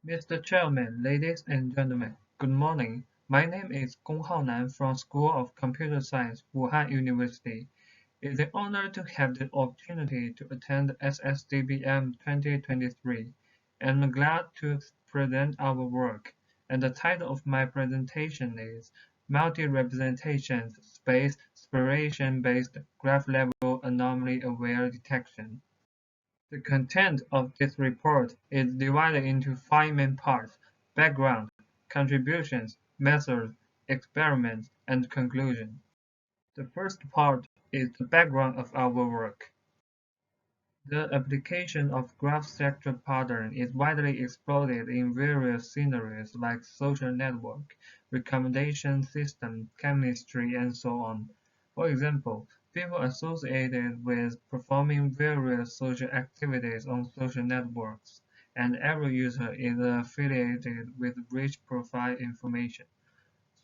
Mr. Chairman, ladies and gentlemen, good morning. My name is Haonan from School of Computer Science, Wuhan University. It's an honor to have the opportunity to attend SSDBM 2023, and I'm glad to present our work. And the title of my presentation is Multi-Representation Space Separation-Based Graph-Level Anomaly-Aware Detection. The content of this report is divided into five main parts: background, contributions, methods, experiments, and conclusion. The first part is the background of our work. The application of graph structure pattern is widely exploited in various scenarios like social network, recommendation system, chemistry, and so on. For example, people associated with performing various social activities on social networks, and every user is affiliated with rich profile information.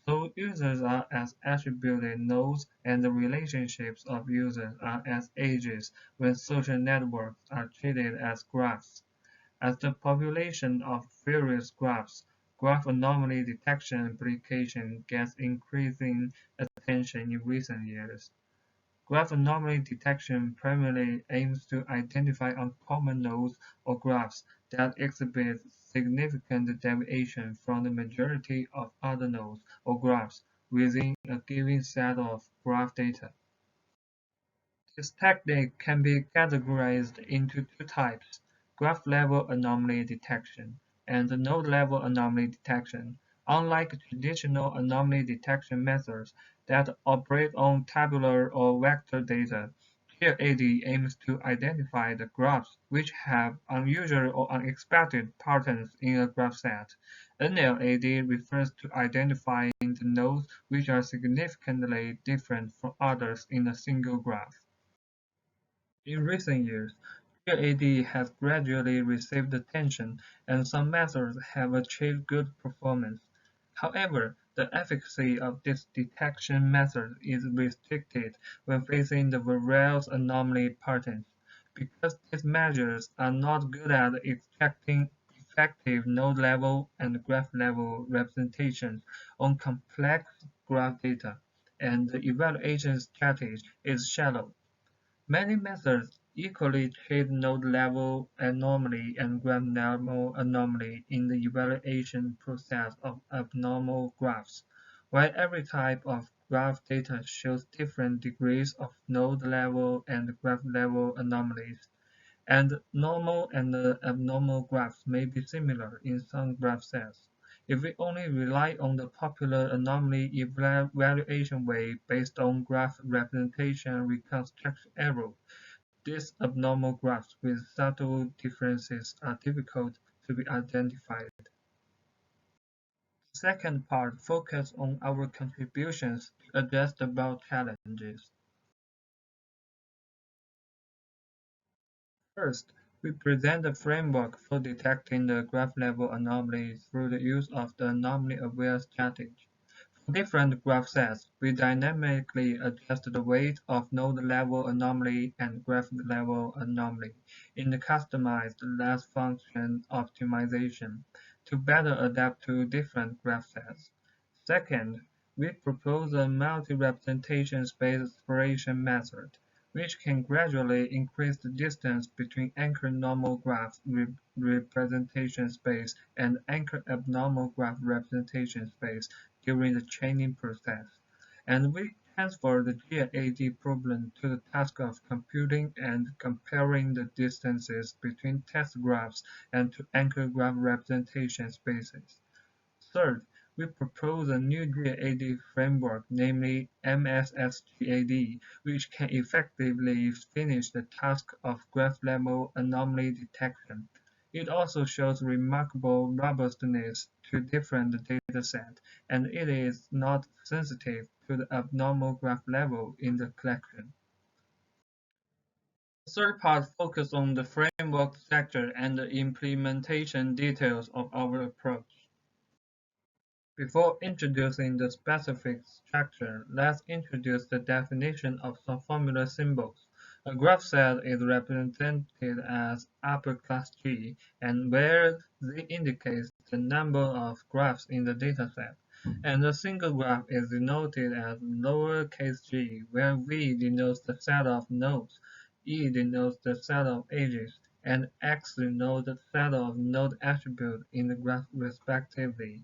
So users are as attributed nodes and the relationships of users are as edges when social networks are treated as graphs. As the population of various graphs, graph anomaly detection application gets increasing attention in recent years. Graph anomaly detection primarily aims to identify uncommon nodes or graphs that exhibit significant deviation from the majority of other nodes or graphs within a given set of graph data. This technique can be categorized into two types: graph-level anomaly detection and node-level anomaly detection. Unlike traditional anomaly detection methods that operate on tabular or vector data, PaperID aims to identify the graphs which have unusual or unexpected patterns in a graph set. NLAD refers to identifying the nodes which are significantly different from others in a single graph. In recent years, PaperID has gradually received attention, and some methods have achieved good performance. However, the efficacy of this detection method is restricted when facing the various anomaly patterns, because these measures are not good at extracting effective node-level and graph-level representations on complex graph data, and the evaluation strategy is shallow. Many methods equally treat node-level anomaly and graph-level anomaly in the evaluation process of abnormal graphs, while every type of graph data shows different degrees of node-level and graph-level anomalies, and normal and abnormal graphs may be similar in some graph sets. If we only rely on the popular anomaly evaluation way based on graph representation reconstruction error, these abnormal graphs with subtle differences are difficult to be identified. The second part focuses on our contributions to address the above challenges. First, we present a framework for detecting the graph-level anomaly through the use of the anomaly-aware strategy. For different graph sets, we dynamically adjust the weight of node-level anomaly and graph-level anomaly in the customized loss function optimization to better adapt to different graph sets. Second, we propose a multi-representation space separation method, which can gradually increase the distance between anchor normal graph representation space and anchor abnormal graph representation space during the training process, and we transfer the GAD problem to the task of computing and comparing the distances between test graphs and to anchor graph representation spaces. Third, we propose a new GAD framework, namely MSSGAD, which can effectively finish the task of graph-level anomaly detection. It also shows remarkable robustness to different datasets, and it is not sensitive to the abnormal graph level in the collection. The third part focuses on the framework structure and the implementation details of our approach. Before introducing the specific structure, let's introduce the definition of some formula symbols. A graph set is represented as upper class G, and where Z indicates the number of graphs in the dataset, and a single graph is denoted as lowercase g, where V denotes the set of nodes, E denotes the set of edges, and X denotes the set of node attributes in the graph respectively.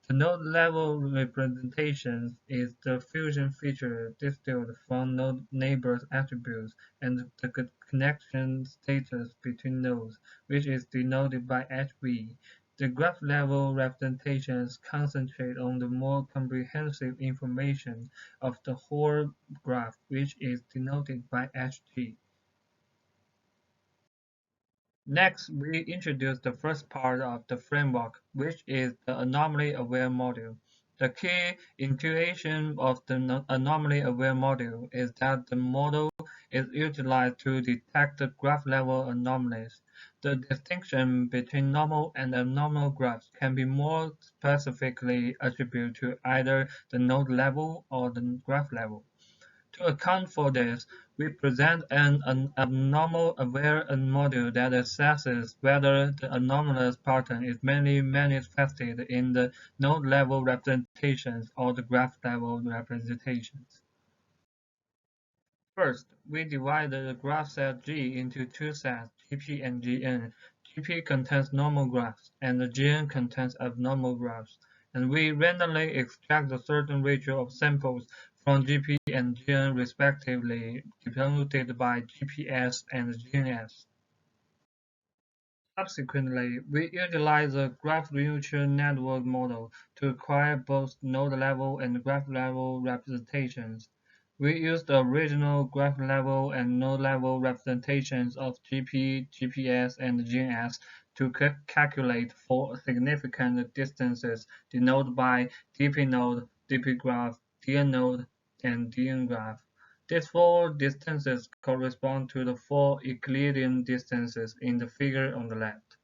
The node-level representation is the fusion feature distilled from node neighbors attributes and the connection status between nodes, which is denoted by HV. The graph-level representations concentrate on the more comprehensive information of the whole graph, which is denoted by HG. Next, we introduce the first part of the framework, which is the anomaly-aware module. The key intuition of the anomaly-aware module is that the model is utilized to detect the graph-level anomalies. The distinction between normal and abnormal graphs can be more specifically attributed to either the node level or the graph level. To account for this, we present an abnormal-aware module that assesses whether the anomalous pattern is mainly manifested in the node-level representations or the graph-level representations. First, we divide the graph set G into two sets, GP and GN. GP contains normal graphs, and the GN contains abnormal graphs, and we randomly extract a certain ratio of samples from GP and GN respectively, denoted by GPS and GNS. Subsequently, we utilize the graph-neural network model to acquire both node-level and graph-level representations. We use the original graph-level and node-level representations of GP, GPS, and GNS to calculate for significant distances denoted by DP node, DP graph, DN node, and DN graph. These four distances correspond to the four Euclidean distances in the figure on the left.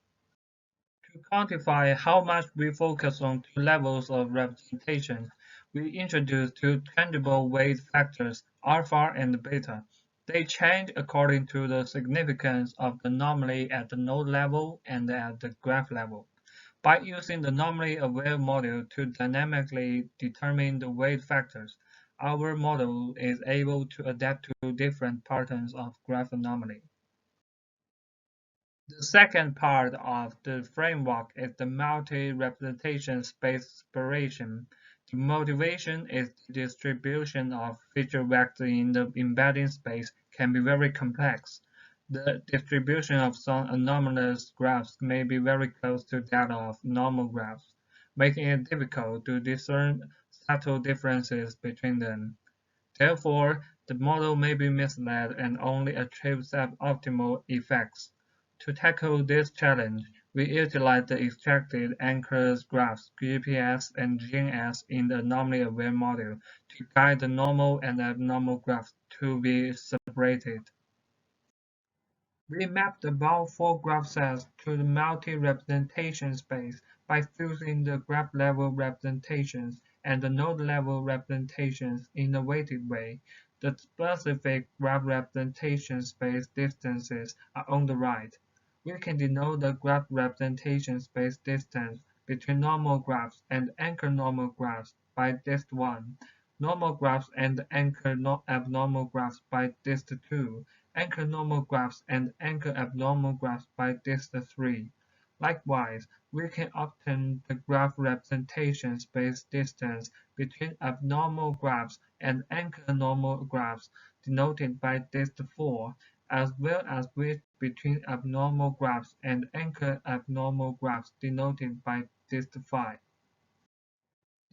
To quantify how much we focus on two levels of representation, we introduce two tangible weight factors, alpha and beta. They change according to the significance of the anomaly at the node level and at the graph level. By using the anomaly-aware model to dynamically determine the weight factors, our model is able to adapt to different patterns of graph anomaly. The second part of the framework is the multi-representation space separation. The motivation is the distribution of feature vectors in the embedding space can be very complex. The distribution of some anomalous graphs may be very close to that of normal graphs, making it difficult to discern subtle differences between them. Therefore, the model may be misled and only achieve suboptimal effects. To tackle this challenge, we utilize the extracted anchor graphs GPS and GNS in the anomaly-aware model to guide the normal and abnormal graphs to be separated. We map the above four graph sets to the multi-representation space by fusing the graph-level representations and the node-level representations in a weighted way. The specific graph representation space distances are on the right. We can denote the graph representation space distance between normal graphs and anchor normal graphs by dist1, normal graphs and anchor abnormal graphs by dist2, anchor normal graphs and anchor abnormal graphs by dist3. Likewise, we can obtain the graph representation space distance between abnormal graphs and anchor normal graphs denoted by dist4, as well as width between abnormal graphs and anchor abnormal graphs denoted by dist5.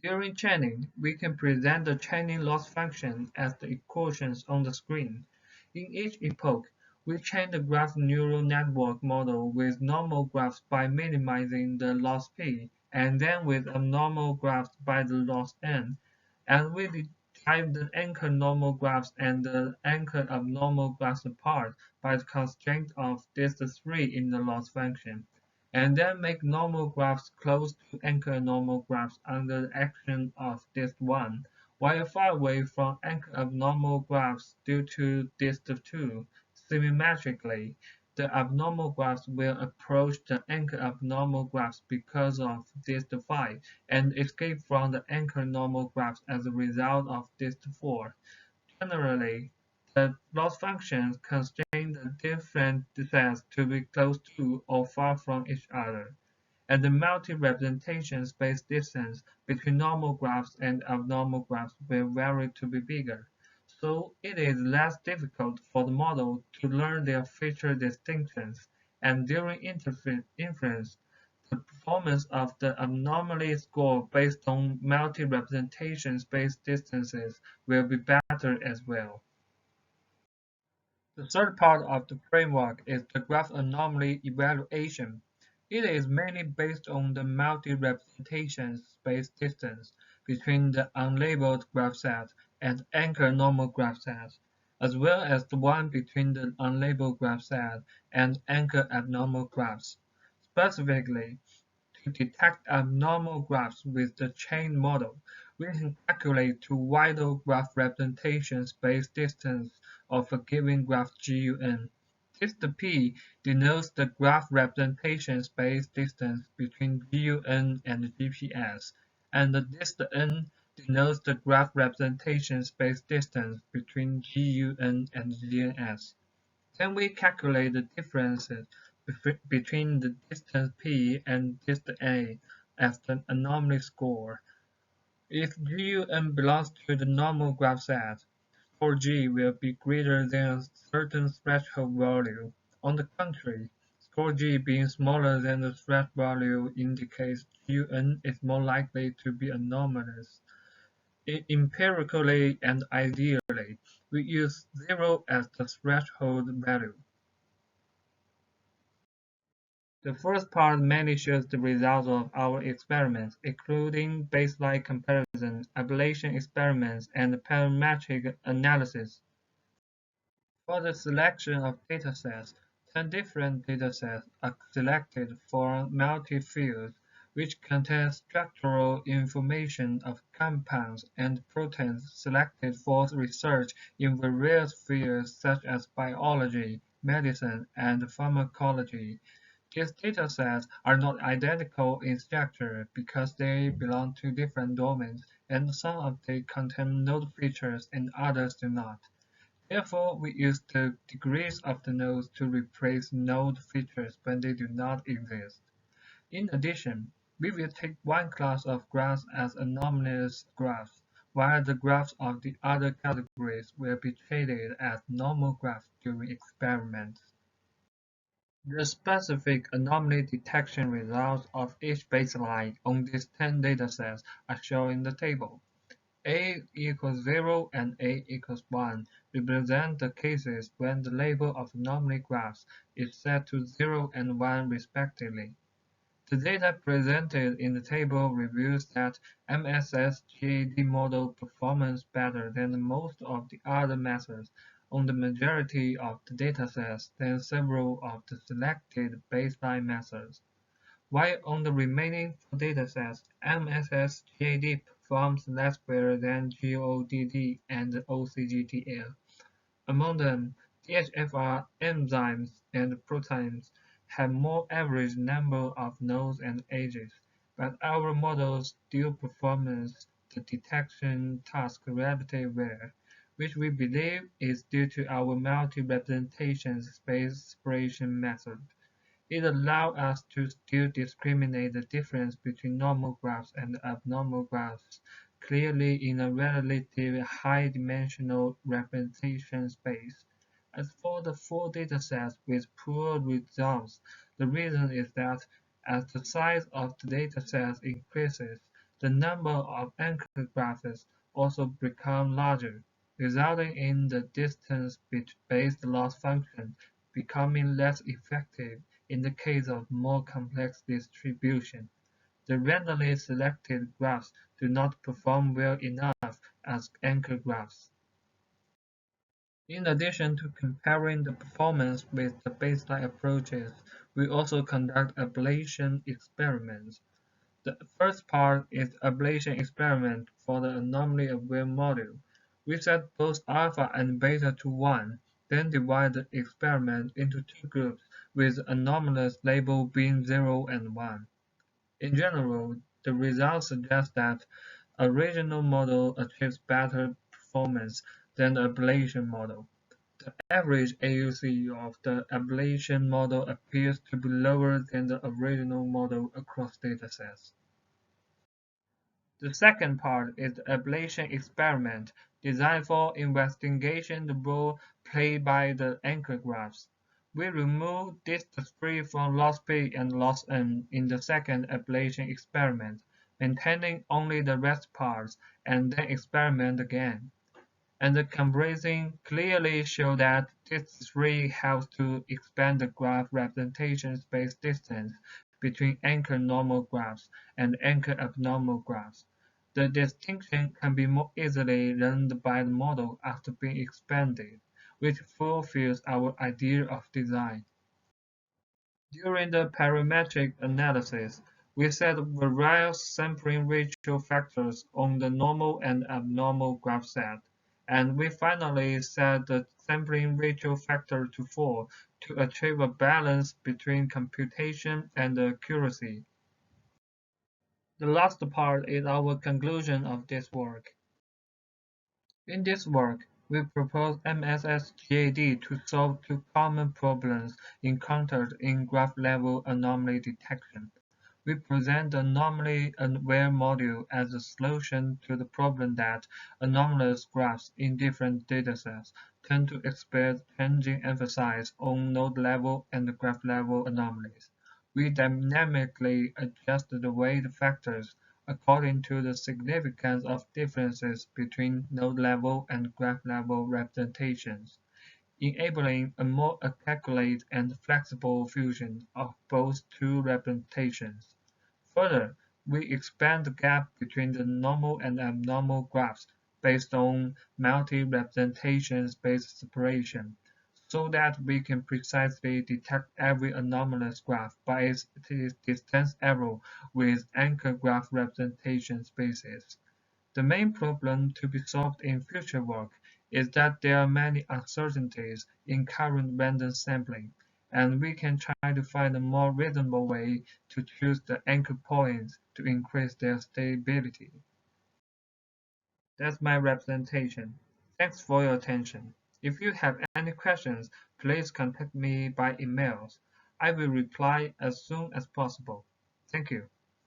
During chaining, we can present the chaining loss function as the equations on the screen. In each epoch, we chain the graph neural network model with normal graphs by minimizing the loss p, and then with abnormal graphs by the loss n, and we drive the anchor normal graphs and the anchor abnormal graphs apart by the constraint of dist3 in the loss function, and then make normal graphs close to anchor normal graphs under the action of dist1, while far away from anchor abnormal graphs due to dist 2. Symmetrically, the abnormal graphs will approach the anchor abnormal graphs because of dist 5 and escape from the anchor normal graphs as a result of dist 4. Generally, the loss functions constrain the different sets to be close to or far from each other, and the multi-representation space distance between normal graphs and abnormal graphs will vary to be bigger, so it is less difficult for the model to learn their feature distinctions, and during inference, the performance of the anomaly score based on multi-representation space distances will be better as well. The third part of the framework is the graph anomaly evaluation. It is mainly based on the multi-representation space distance between the unlabeled graph set and anchor normal graph set, as well as the one between the unlabeled graph set and anchor abnormal graphs. Specifically, to detect abnormal graphs with the chain model, we can calculate two wider graph representation space distance of a given graph GUN. Dist P denotes the graph representation space distance between GUN and GPS, and the dist N denotes the graph representation space distance between GUN and GNS. Then we calculate the differences between the distance p and distance a as the anomaly score. If GUN belongs to the normal graph set, score G will be greater than a certain threshold value. On the contrary, score G being smaller than the threshold value indicates GUN is more likely to be anomalous. Empirically and ideally, we use 0 as the threshold value. The first part mainly shows the results of our experiments, including baseline comparison, ablation experiments, and parametric analysis. For the selection of datasets, 10 different datasets are selected for multi-fields, which contain structural information of compounds and proteins selected for research in various fields such as biology, medicine, and pharmacology. These datasets are not identical in structure because they belong to different domains, and some of them contain node features and others do not. Therefore, we use the degrees of the nodes to replace node features when they do not exist. In addition, we will take one class of graphs as anomalous graphs, while the graphs of the other categories will be treated as normal graphs during experiments. The specific anomaly detection results of each baseline on these 10 datasets are shown in the table. A equals 0 and A equals 1 represent the cases when the label of anomaly graphs is set to 0 and 1 respectively. The data presented in the table reveals that MSSGAD model performs better than most of the other methods on the majority of the datasets than several of the selected baseline methods, while on the remaining 4 datasets, MSSGAD performs less better than GODD and OCGTL. Among them, THFR enzymes and proteins have more average number of nodes and edges, but our models still perform the detection task relatively well, which we believe is due to our multi-representation space separation method. It allows us to still discriminate the difference between normal graphs and abnormal graphs clearly in a relatively high-dimensional representation space. As for the 4 datasets with poor results, the reason is that as the size of the datasets increases, the number of anchor graphs also becomes larger, resulting in the distance-based loss function becoming less effective in the case of more complex distribution. The randomly selected graphs do not perform well enough as anchor graphs. In addition to comparing the performance with the baseline approaches, we also conduct ablation experiments. The first part is the ablation experiment for the anomaly-aware module. We set both alpha and beta to 1, then divide the experiment into two groups with anomalous label being 0 and 1. In general, the results suggest that the original model achieves better performance than the ablation model. The average AUC of the ablation model appears to be lower than the original model across datasets. The second part is the ablation experiment, designed for investigating the role played by the anchor graphs. We remove distance free from loss P and loss N in the second ablation experiment, maintaining only the rest parts, and then experiment again. And the comparison clearly shows that distance free helps to expand the graph representation space distance between anchor normal graphs and anchor abnormal graphs. The distinction can be more easily learned by the model after being expanded, which fulfills our idea of design. During the parametric analysis, we set various sampling ratio factors on the normal and abnormal graph set, and we finally set the sampling ratio factor to 4 to achieve a balance between computation and accuracy. The last part is our conclusion of this work. In this work, we propose MSSGAD to solve two common problems encountered in graph-level anomaly detection. We present the anomaly-aware module as a solution to the problem that anomalous graphs in different datasets tend to express changing emphasis on node-level and graph-level anomalies. We dynamically adjust the weight factors according to the significance of differences between node-level and graph-level representations, enabling a more accurate and flexible fusion of both two representations. Further, we expand the gap between the normal and abnormal graphs based on multi-representation space separation, so that we can precisely detect every anomalous graph by its distance error with anchor graph representation spaces. The main problem to be solved in future work is that there are many uncertainties in current random sampling, and we can try to find a more reasonable way to choose the anchor points to increase their stability. That's my representation. Thanks for your attention. If you have any questions, please contact me by emails. I will reply as soon as possible. Thank you.